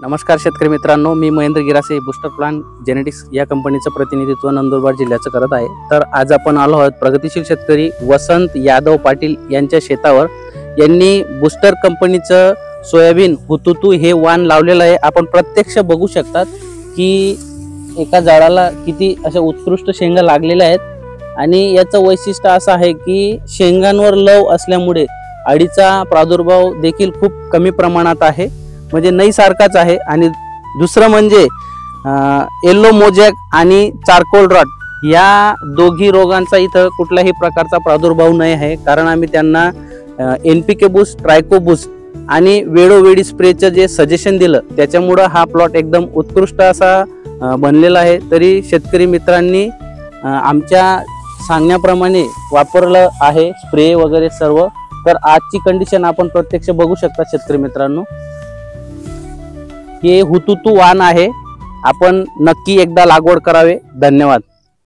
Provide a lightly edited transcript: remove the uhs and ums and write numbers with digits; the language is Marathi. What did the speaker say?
नमस्कार शेतकरी मित्रांनो, मी Mahendra Girase booster plant genetics या कंपनीचं प्रतिनिधित्व नंदुरबार जिल्ह्याचं करत आहे। तर आज आपण आलो आहोत प्रगतिशील शेतकरी वसंत यादव पाटील यांच्या शेतावर। यांनी बूस्टर कंपनीचं सोयाबीन हुतुतू हे वाण लावलेलं आहे। आपण प्रत्यक्ष बघू शकतात की एका झाडाला किती अशा उत्कृष्ट शेंगा लागलेल्या आहेत आणि याचं वैशिष्ट्य असं आहे की शेंगांवर लव असल्यामुळे अळीचा प्रादुर्भाव देखील खूप कमी प्रमाणात आहे, म्हणजे नई सारखाच आहे। आणि दुसरं म्हणजे येलो मोजॅक आणि चारकोल रॉट या दोघी रोगांचा इथं कुठल्याही प्रकारचा प्रादुर्भाव नाही आहे, कारण आम्ही त्यांना NPK बूस्ट, ट्रायको बूस्ट आणि वेळोवेळी स्प्रेचं जे सजेशन दिलं त्याच्यामुळं हा प्लॉट एकदम उत्कृष्ट असा बनलेला आहे। तरी शेतकरी मित्रांनी आमच्या सांगण्याप्रमाणे वापरलं आहे स्प्रे वगैरे सर्व। तर आजची कंडिशन आपण प्रत्यक्ष बघू शकता शेतकरी मित्रांनो, हे हुतुतू वाण आहे। आपण नक्की एकदा लागवड करावे। धन्यवाद।